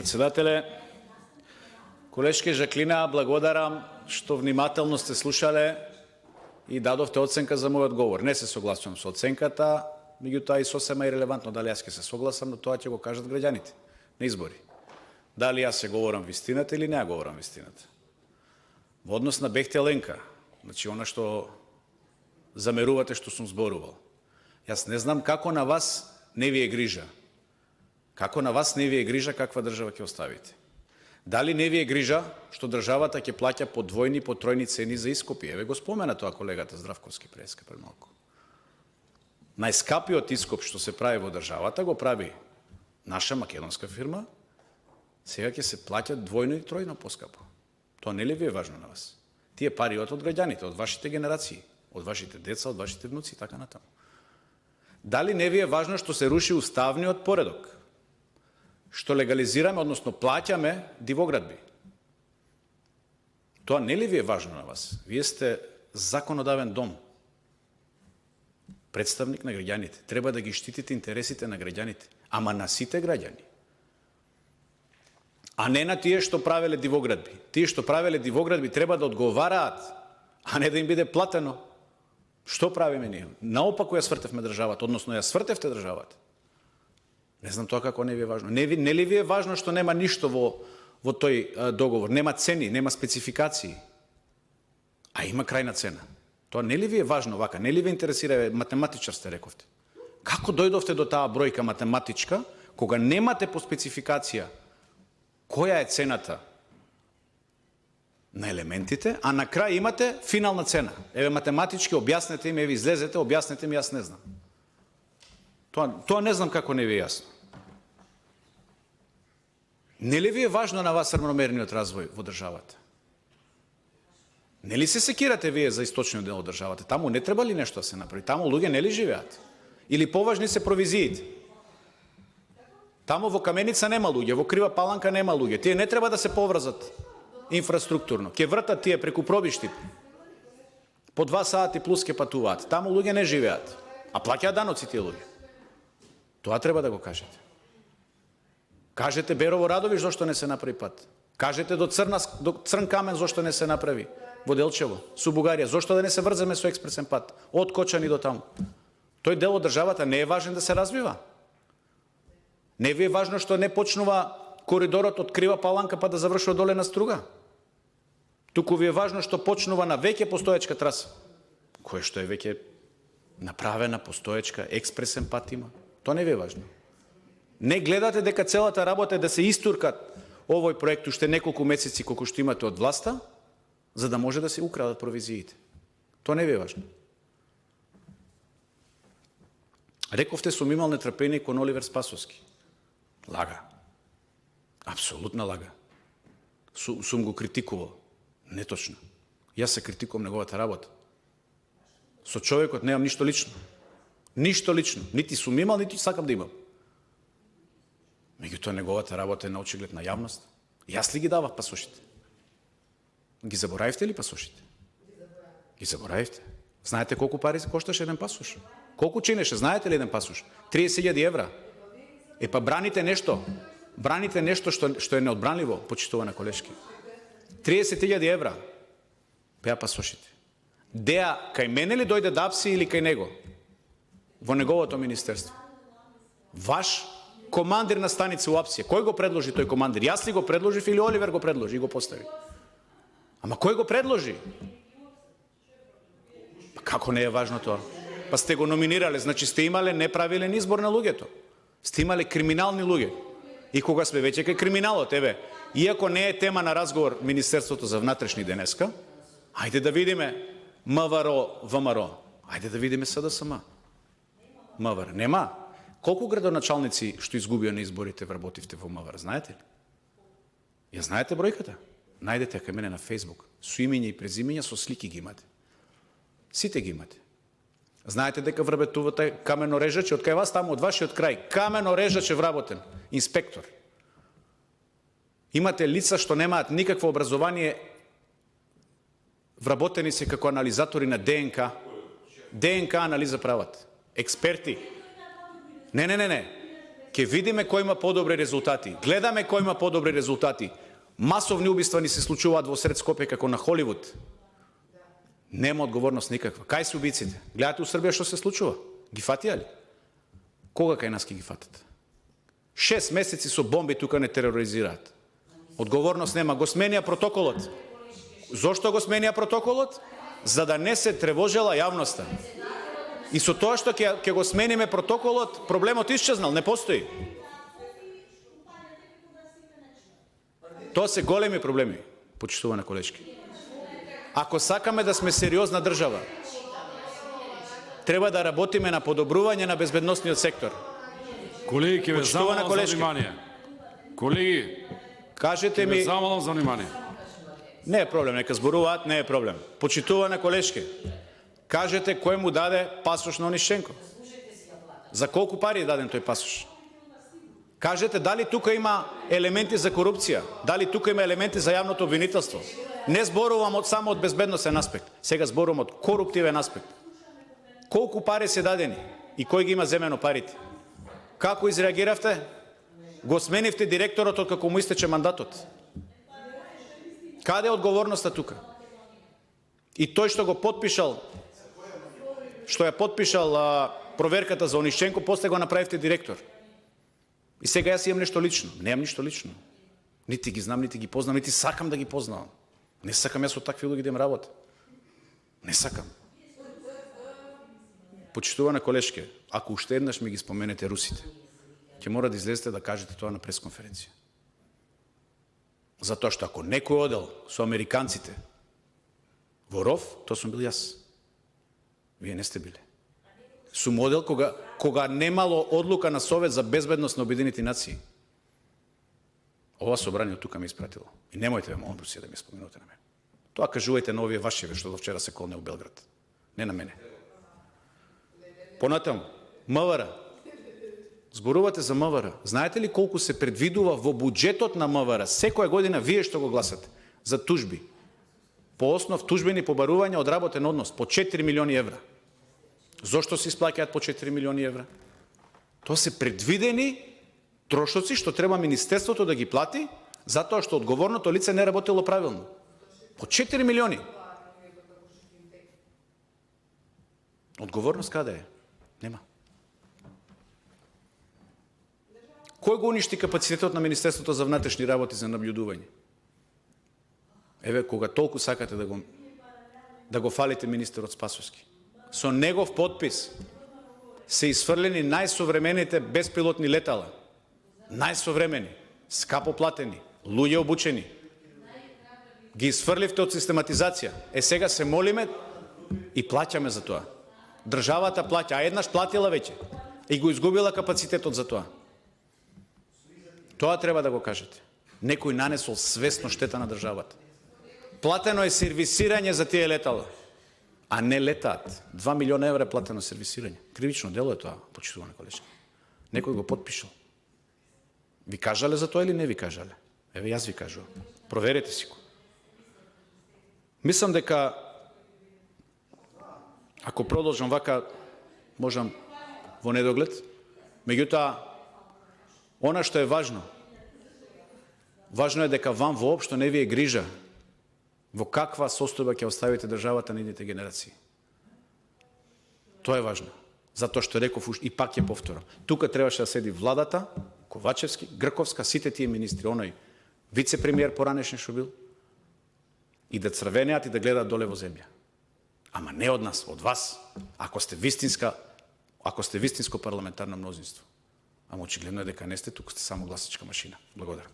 председателе. Колешке Жаклина, благодарам што внимателно сте слушале и дадовте оценка за мојот говор. Не се согласувам со оценката, меѓутоа и сосема е релевантно дали јас ќе се согласам, но тоа ќе го кажат граѓаните на избори. Дали јас се говорам вистината или не ја говорам вистината. Во однос на Бехтеленка, значи она што замерувате што сум зборувал. Јас не знам како на вас не ви е грижа. Како на вас не ви е грижа каква држава ќе оставите. Дали не ви е грижа што државата ќе плаќа по двојни, по тројни цени за ископи? Еве го спомена тоа колегата Здравковски преска пред малку. Најскапиот ископ што се прави во државата го прави наша македонска фирма, сега ќе се плаќа двојно и тројно поскапо. Тоа не ли ви е важно на вас? Тие пари од граѓаните, од вашите генерации, од вашите деца, од вашите внуци и така натаму. Дали не ви е важно што се руши уставниот поредок? Што легализираме, односно плаќаме дивоградби? Тоа не ли ви е важно на вас? Вие сте законодавен дом, представник на граѓаните. Треба да ги штитите интересите на граѓаните, ама на сите граѓани. А не на тие што правеле дивоградби. Тие што правеле дивоградби треба да одговараат, а не да им биде платено. Што правиме ние? Наопаку ја свртевме државата, односно ја свртевте државата. Не знам тоа како не ви е важно. Не ли ви е важно што нема ништо во тој договор? Нема цени, нема спецификации. А има крајна цена. Тоа не ли ви е важно вака? Не ли ви интересира, математичар сте рековте? Како дојдовте до таа бројка математичка, кога немате по спецификација која е цената на елементите, а на крај имате финална цена? Еве математички објаснете им, еве излезете, објаснете ми, јас не знам. Тоа не знам како не ви е јасно. Не ли ви е важно на вас равномерниот развој во државата? Не ли се секирате вие за источниот дел од државата? Таму не треба ли нешто да се направи? Таму луѓе не ли живеат? Или поважни се провизиите? Таму во Каменица нема луѓе, во Крива Паланка нема луѓе. Тие не треба да се поврзат инфраструктурно. Ке вртат тие преку пробишти. По 2 сати плюс ке патуваат. Таму луѓе не живеат. А плаќаат даноци тие луѓе. Тоа треба да го кажете. Кажете Берово Радовиш зошто не се направи пат. Кажете до Црн Камен зошто не се направи. Во Делчево, со Бугарија, зошто да не се врземе со експресен пат од Кочани до таму. Тој дел од државата не е важен да се развива. Не ви е важно што не почнува коридорот од Крива Паланка па да завршува доле на Струга. Туку ви е важно што почнува на веќе постоечка траса, која што е веќе направена постоечка, експресен пат има. Тоа не ви е важно. Не гледате дека целата работа е да се истуркат овој проект уште неколку месеци колку што имате од власта, за да може да се украдат провизиите. Тоа не ви е важно. Рековте сум имал нетрпение кон Оливер Спасовски. Лага. Апсолутна лага. Сум го критикувал. Неточно. Јас се критикувам неговата работа. Со човекот немам ништо лично. Ништо лично. Нити сум имал, нити сакам да имам. Меѓутоа неговата работа е на очиглед на јавност. Јас ли ги давах пасошите? Ги заборавивте ли пасошите? Ги заборавивте. Знаете колку пари кошташе еден пасош? Колку чинеше? Знаете ли еден пасош? 30.000 евра. Па браните нешто. Браните нешто што е неодбранливо, почитувана колешки. 30.000 евра. Пеа пасошите. Деа кај мене ли дојде ДАПСИ или кај него? Во неговото министерство. Ваш командир на станица УАПСИ. Кој го предложи тој командир? Јас ли го предложив или Оливер го предложи и го постави? Ама кој го предложи? Па како не е важно тоа? Па сте го номинирале, значи сте имале неправилен избор на луѓето. Сте имале криминални луѓе. И кога сме веќе кај криминалот, еве, иако не е тема на разговор Министерството за внатрешни денеска, ајде да видиме МВР, ВМРО. Ајде да видиме СДСМ. МВР. Нема. Колку градоначалници што изгубија на изборите вработивте во МВР, знаете ли? Ја знаете бројката? Најдете кај мене на Facebook. Со имења и презимења, со слики ги имате. Сите ги имате. Знаете дека вработувате каменорежач од кај вас, таму од вашиот крај. Каменорежач е вработен. Инспектор. Имате лица што немаат никакво образование, вработени се како анализатори на ДНК. ДНК анализа прават. Експерти. Не. Ке видиме кој има подобри резултати. Гледаме кој има подобри резултати. Масовни убиства ни се случуваат во сред Скопје како на Холивуд. Нема одговорност никаква. Кај се убиците? Гледате у Србија што се случува? Ги фатија ли? Кога кај нас ке ги фатат? 6 месеци со бомби тука не тероризираат. Одговорност нема. Го сменија протоколот. Зошто го сменија протоколот? За да не се тревожела јавноста. И со тоа што ќе го смениме протоколот, проблемот исчезнал, не постои. Тоа се големи проблеми, почитувана колешки. Ако сакаме да сме сериозна држава, треба да работиме на подобрување на безбедносниот сектор. Колеги, ќе ве замолам за внимание. Колеги, кажете ми... замолам за внимание. Не е проблем, нека зборуваат, не е проблем. Почитувана колешки, кажете кој му даде пасош на Онишченко? За колку пари е даден тој пасош? Кажете дали тука има елементи за корупција, дали тука има елементи за јавното обвинителство. Не зборувам само од безбедносен аспект, сега зборувам од коруптивен аспект. Колку пари се дадени и кој ги има земено парите? Како изреагиравте? Го сменивте директорот од како му истече мандатот. Каде е одговорноста тука? И тој што го подпишал, што ја подпишал проверката за Онишченко, после го направивте директор. И сега јас имам нешто лично. Немам ништо лично. Нити ги знам, нити ги познам, нити сакам да ги познавам. Не сакам јас од такви луѓе да им работа. Не сакам. Почитувана колешке, ако уште еднаш ми ги споменете русите, ќе мора да излезете да кажете тоа на пресконференција. Затоа што ако некој одел со американците во ров, тоа сум бил јас. Вие не сте биле. Сум одел кога немало одлука на Совет за безбедност на Обединените нации. Ова собрание од тука ме испратило. И немојте ве молам Русија да ме споменувате на мене. Тоа кажувајте на овие вашиве што до вчера се колне у Белград. Не на мене. Понатаму, МВР. Зборувате за МВР. Знаете ли колку се предвидува во буџетот на МВР секоја година вие што го гласате за тужби? По основ тужбени побарувања од работен однос по 4 милиони евра. Зошто се исплаќаат по 4 милиони евра? Тоа се предвидени трошоци што треба Министерството да ги плати затоа што одговорното лице не работело правилно. По 4 милиони. Одговорност каде е? Нема. Кој го уништи капацитетот на Министерството за внатрешни работи за наблюдување? Еве, кога толку сакате да го фалите министерот Спасовски. Со негов подпис се исфрлени најсовремените беспилотни летала. Најсовремени, скапо платени, луѓе обучени. Ги исфрливте од систематизација. Сега се молиме и плаќаме за тоа. Државата плаќа, а еднаш платила веќе и го изгубила капацитетот за тоа. Тоа треба да го кажете. Некој нанесол свесно штета на државата. Платено е сервисирање за тие летала, а не летаат. 2 милиона евра е платено сервисирање. Кривично дело е тоа, почитувана колешка. Некој го подпишал. Ви кажале за тоа или не ви кажале? Еве, јас ви кажувам. Проверете си го. Мислам дека ако продолжам вака, можам во недоглед. Меѓутоа, она што е важно е дека вам воопшто не ви е грижа во каква состојба ќе оставите државата на идните генерации. Тоа е важно. Затоа што реков и пак ќе повторам. Тука требаше да седи владата, Ковачевски, Грковска, сите тие министри, оној вице-премиер поранешен што бил, и да црвенеат и да гледаат доле во земја. Ама не од нас, од вас, ако сте вистинско парламентарно мнозинство. Ама очигледно е дека не сте, тука сте само гласачка машина. Благодарам.